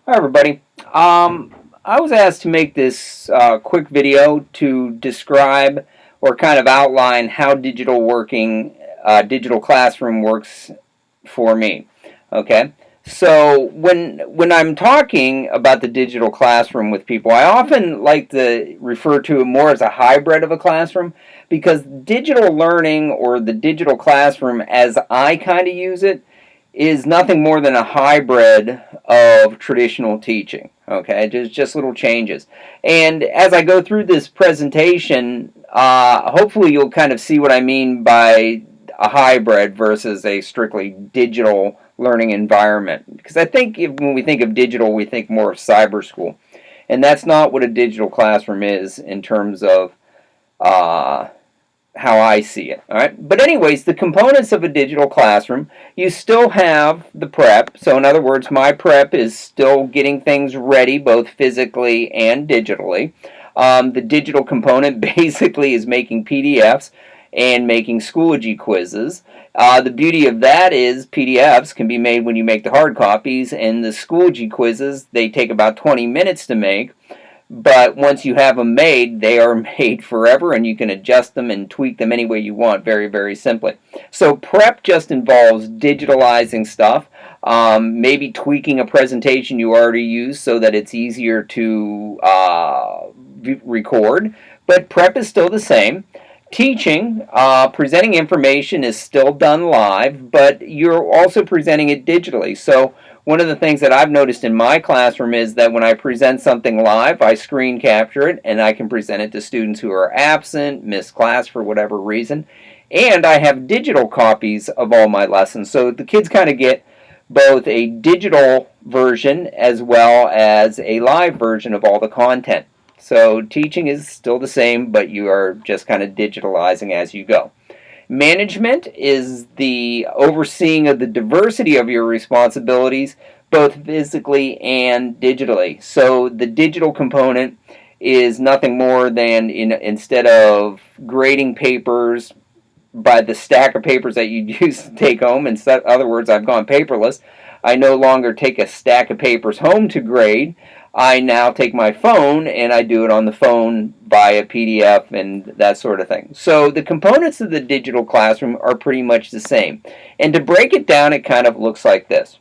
Hi everybody. I was asked to make this quick video to describe or kind of outline how digital classroom works for me. Okay, so when I'm talking about the digital classroom with people, I often like to refer to it more as a hybrid of a classroom because digital learning or the digital classroom, as I kind of use it, is nothing more than a hybrid of traditional teaching. Okay, just little changes. And as I go through this presentation, hopefully you'll kind of see what I mean by a hybrid versus a strictly digital learning environment. Because I think when we think of digital, we think more of cyber school. And that's not what a digital classroom is in terms of uh, how I see it. All right. But anyways, the components of a digital classroom, you still have the prep. So in other words, my prep is still getting things ready, both physically and digitally. The digital component basically is making PDFs and making Schoology quizzes. The beauty of that is PDFs can be made when you make the hard copies, and the Schoology quizzes, they take about 20 minutes to make. But once you have them made, they are made forever, and you can adjust them and tweak them any way you want very, very simply. So prep just involves digitalizing stuff, maybe tweaking a presentation you already use so that it's easier to record. But prep is still the same. Teaching, presenting information is still done live, but you're also presenting it digitally. So one of the things that I've noticed in my classroom is that when I present something live, I screen capture it and I can present it to students who are absent, miss class for whatever reason. And I have digital copies of all my lessons. So the kids kind of get both a digital version as well as a live version of all the content. So teaching is still the same, but you are just kind of digitalizing as you go. Management is the overseeing of the diversity of your responsibilities, both physically and digitally. So the digital component is nothing more than instead of grading papers by the stack of papers that you used to take home. In other words, I've gone paperless. I no longer take a stack of papers home to grade. I now take my phone and I do it on the phone via PDF and that sort of thing. So the components of the digital classroom are pretty much the same. And to break it down, it kind of looks like this.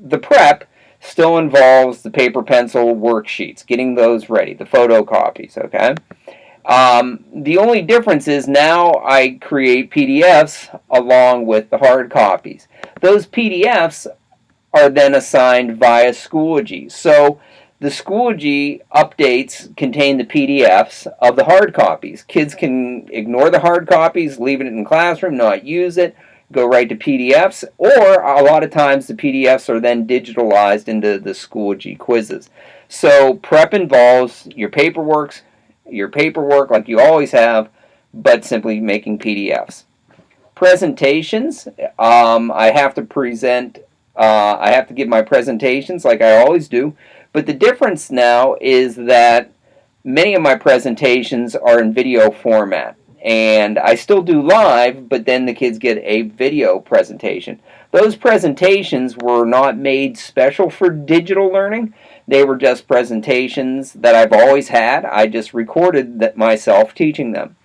The prep still involves the paper pencil worksheets, getting those ready, the photocopies, okay? The only difference is now I create PDFs along with the hard copies. Those PDFs are then assigned via Schoology. So the Schoology updates contain the PDFs of the hard copies. Kids can ignore the hard copies, leave it in classroom, not use it, go right to PDFs, or a lot of times the PDFs are then digitalized into the Schoology quizzes. So prep involves your paperwork like you always have, but simply making PDFs. Presentations, I have to present, I have to give my presentations like I always do, but the difference now is that many of my presentations are in video format. And I still do live, but then the kids get a video presentation. Those presentations were not made special for digital learning. They were just presentations that I've always had. I just recorded that myself teaching them.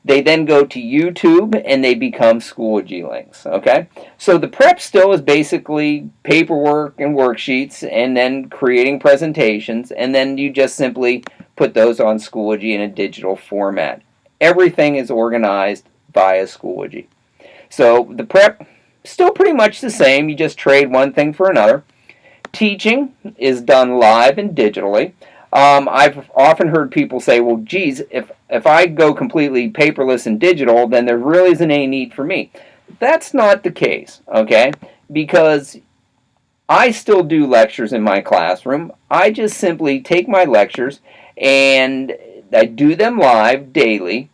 They then go to YouTube and they become Schoology links. Okay, so the prep still is basically paperwork and worksheets, and then creating presentations, and then you just simply put those on Schoology in a digital format. Everything is organized via Schoology. So the prep still pretty much the same. You just trade one thing for another. Teaching is done live and digitally. I've often heard people say, well, geez, if I go completely paperless and digital, then there really isn't any need for me. That's not the case, okay? Because I still do lectures in my classroom. I just simply take my lectures and I do them live daily,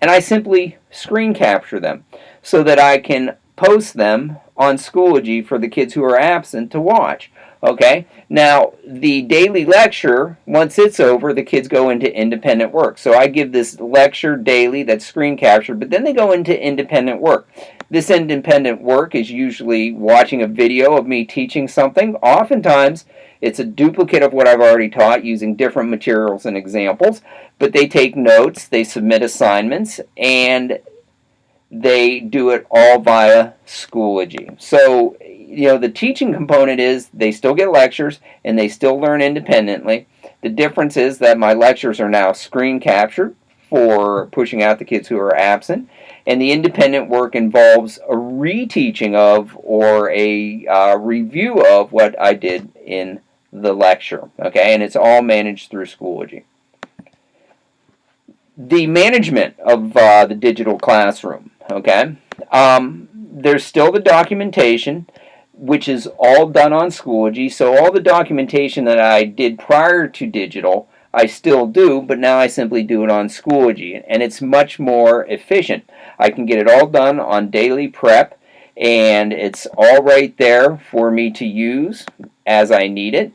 and I simply screen capture them so that I can post them on Schoology for the kids who are absent to watch. Okay, now the daily lecture, once it's over, the kids go into independent work. So I give this lecture daily that's screen captured, but then they go into independent work. This independent work is usually watching a video of me teaching something. Oftentimes, it's a duplicate of what I've already taught using different materials and examples, but they take notes, they submit assignments, and they do it all via Schoology. So, the teaching component is they still get lectures and they still learn independently. The difference is that my lectures are now screen captured for pushing out the kids who are absent, and the independent work involves a reteaching of or a review of what I did in the lecture. Okay, and it's all managed through Schoology. The management of the digital classroom. Okay, there's still the documentation, which is all done on Schoology. So all the documentation that I did prior to digital, I still do, but now I simply do it on Schoology, and it's much more efficient. I can get it all done on daily prep, and it's all right there for me to use as I need it,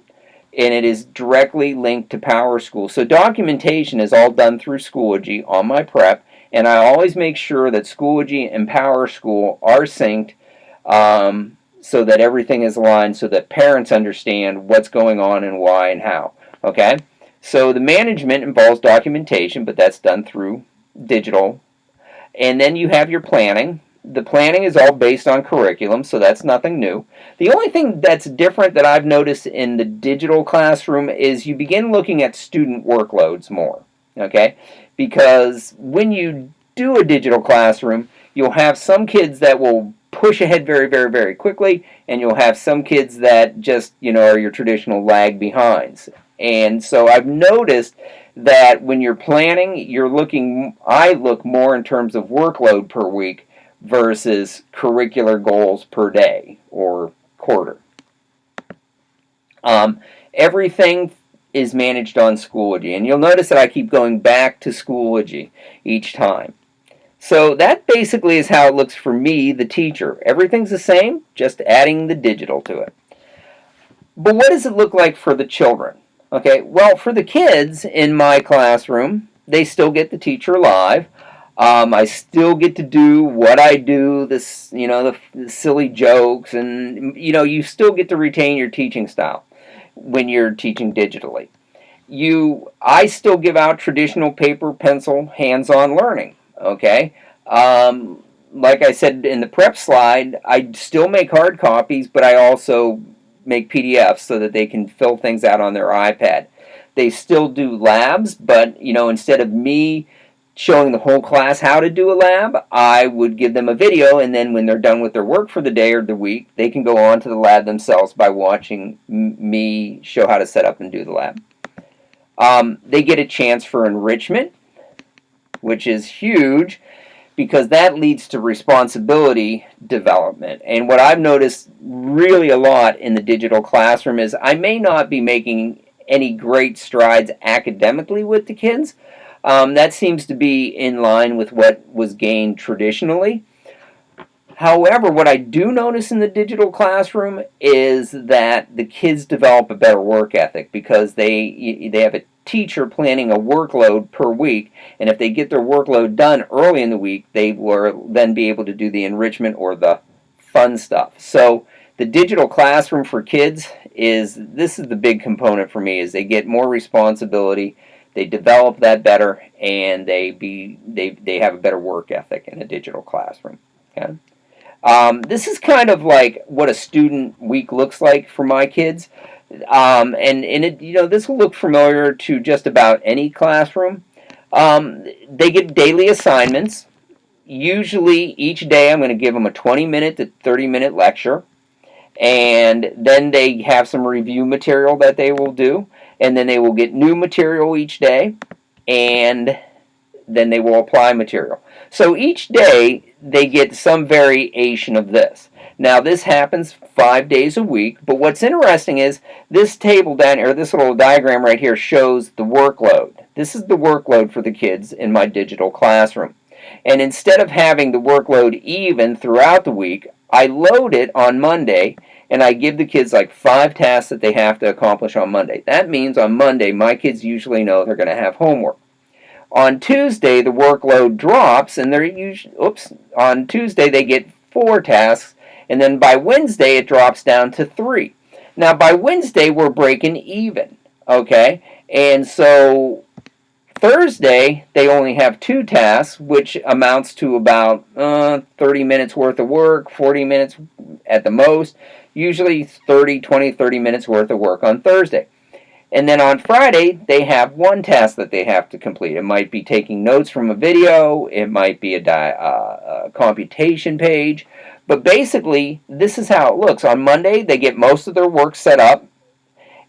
and it is directly linked to PowerSchool. So documentation is all done through Schoology on my prep, and I always make sure that Schoology and PowerSchool are synced, so that everything is aligned, so that parents understand what's going on and why and how. Okay? So the management involves documentation, but that's done through digital. And then you have your planning. The planning is all based on curriculum, so that's nothing new. The only thing that's different that I've noticed in the digital classroom is you begin looking at student workloads more. Okay? Because when you do a digital classroom, you'll have some kids that will push ahead very, very, very quickly, and you'll have some kids that just, are your traditional lag behinds. And so I've noticed that when you're planning, I look more in terms of workload per week versus curricular goals per day or quarter. Everything is managed on Schoology, and you'll notice that I keep going back to Schoology each time. So that basically is how it looks for me, the teacher. Everything's the same, just adding the digital to it. But what does it look like for the children? Okay, well, for the kids in my classroom, they still get the teacher live. I still get to do what I do, the silly jokes, and, you still get to retain your teaching style when you're teaching digitally. I still give out traditional paper, pencil, hands-on learning. Okay, like I said in the prep slide, I still make hard copies, but I also make PDFs so that they can fill things out on their iPad. They still do labs, but instead of me showing the whole class how to do a lab, I would give them a video, and then when they're done with their work for the day or the week, they can go on to the lab themselves by watching me show how to set up and do the lab. They get a chance for enrichment, which is huge because that leads to responsibility development. And what I've noticed really a lot in the digital classroom is I may not be making any great strides academically with the kids. That seems to be in line with what was gained traditionally. However, what I do notice in the digital classroom is that the kids develop a better work ethic because they have a teacher planning a workload per week, and if they get their workload done early in the week, they will then be able to do the enrichment or the fun stuff. So the digital classroom for kids this is the big component for me, is they get more responsibility, they develop that better, and they have a better work ethic in a digital classroom. Okay? This is kind of like what a student week looks like for my kids. And it, this will look familiar to just about any classroom. They get daily assignments. Usually each day I'm going to give them a 20-minute to 30-minute lecture. And then they have some review material that they will do. And then they will get new material each day. And then they will apply material. So each day they get some variation of this. Now this happens 5 days a week, but what's interesting is this table down here, this little diagram right here shows the workload. This is the workload for the kids in my digital classroom. And instead of having the workload even throughout the week, I load it on Monday, and I give the kids like 5 tasks that they have to accomplish on Monday. That means on Monday, my kids usually know they're going to have homework. On Tuesday, the workload drops, and they're usually, on Tuesday they get 4 tasks, and then by Wednesday it drops down to 3. Now by Wednesday we're breaking even, okay? And so Thursday they only have 2 tasks, which amounts to about 30 minutes worth of work, 40 minutes at the most, usually 30 minutes worth of work on Thursday. And then on Friday, they have 1 task that they have to complete. It might be taking notes from a video. It might be a computation page. But basically, this is how it looks. On Monday, they get most of their work set up.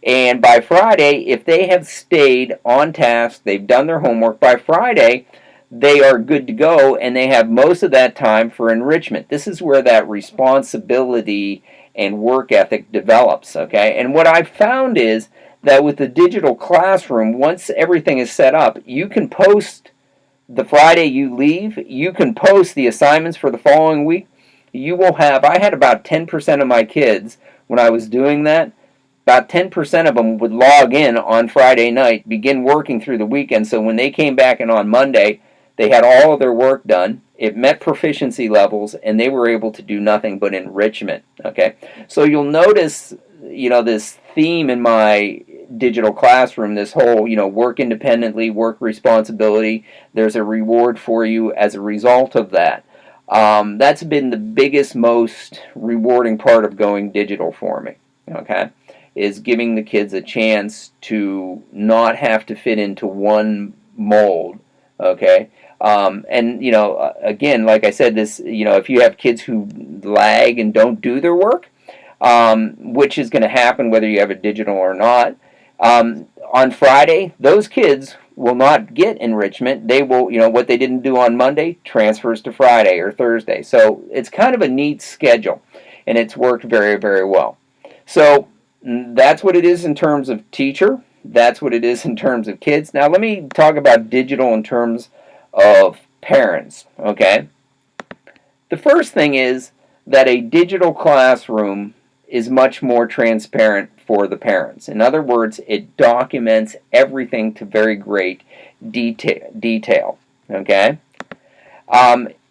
And by Friday, if they have stayed on task, they've done their homework, by Friday, they are good to go, and they have most of that time for enrichment. This is where that responsibility and work ethic develops, okay? And what I've found is that with the digital classroom, once everything is set up, you can post the Friday you leave, you can post the assignments for the following week. You will have, I had about 10% of my kids, when I was doing that, about 10% of them would log in on Friday night, begin working through the weekend, so when they came back in on Monday, they had all of their work done, it met proficiency levels, and they were able to do nothing but enrichment, okay? So you'll notice, this theme in my digital classroom, this whole, work independently, work responsibility, there's a reward for you as a result of that. That's been the biggest, most rewarding part of going digital for me, okay, is giving the kids a chance to not have to fit into one mold, okay? And, again, like I said, this, if you have kids who lag and don't do their work, which is going to happen whether you have a digital or not, on Friday, those kids will not get enrichment. They will, what they didn't do on Monday transfers to Friday or Thursday. So it's kind of a neat schedule, and it's worked very, very well. So that's what it is in terms of teacher. That's what it is in terms of kids. Now let me talk about digital in terms of parents, okay? The first thing is that a digital classroom is much more transparent for the parents. In other words, it documents everything to very great detail, okay?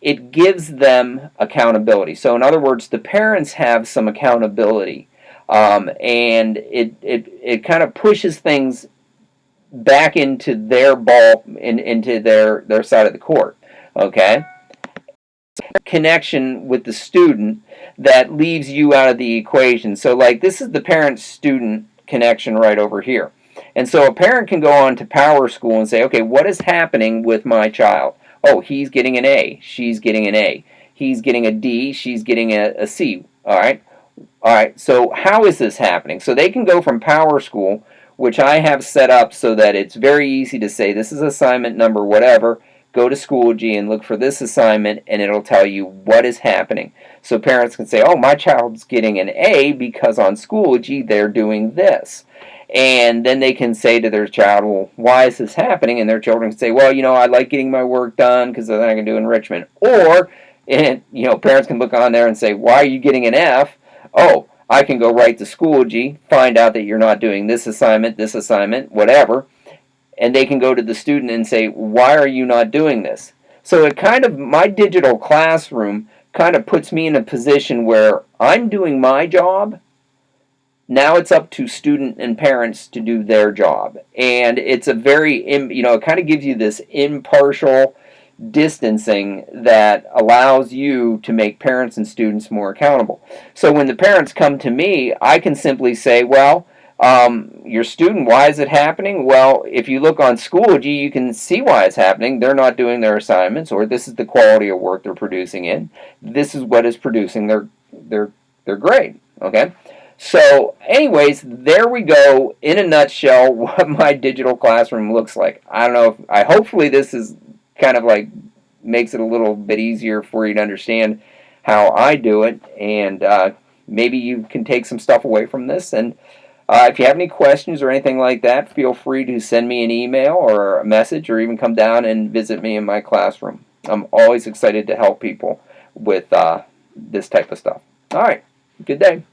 It gives them accountability. So in other words, the parents have some accountability, and it kind of pushes things back into their ball, into their side of the court, okay? Connection with the student that leaves you out of the equation. So like this is the parent-student connection right over here. And so a parent can go on to Power School and say, okay, what is happening with my child? Oh, he's getting an A, she's getting an A. He's getting a D, she's getting a C. All right, so how is this happening? So they can go from Power School, which I have set up so that it's very easy to say this is assignment number whatever, go to Schoology and look for this assignment, and it'll tell you what is happening. So parents can say, oh, my child's getting an A because on Schoology they're doing this. And then they can say to their child, well, why is this happening? And their children can say, well, I like getting my work done because then I can do enrichment. Or, parents can look on there and say, why are you getting an F? Oh, I can go right to Schoology, find out that you're not doing this assignment, whatever. And they can go to the student and say, why are you not doing this? So it kind of, my digital classroom kind of puts me in a position where I'm doing my job. Now it's up to student and parents to do their job. And it's a very, it kind of gives you this impartial distancing that allows you to make parents and students more accountable. So when the parents come to me, I can simply say, well, your student, why is it happening? Well, if you look on Schoology, you can see why it's happening. They're not doing their assignments, or this is the quality of work they're producing in. This is what is producing their grade, okay? So anyways, there we go, in a nutshell, what my digital classroom looks like. I don't know, hopefully this is kind of like makes it a little bit easier for you to understand how I do it, and maybe you can take some stuff away from this. And if you have any questions or anything like that, feel free to send me an email or a message, or even come down and visit me in my classroom. I'm always excited to help people with this type of stuff. All right, good day.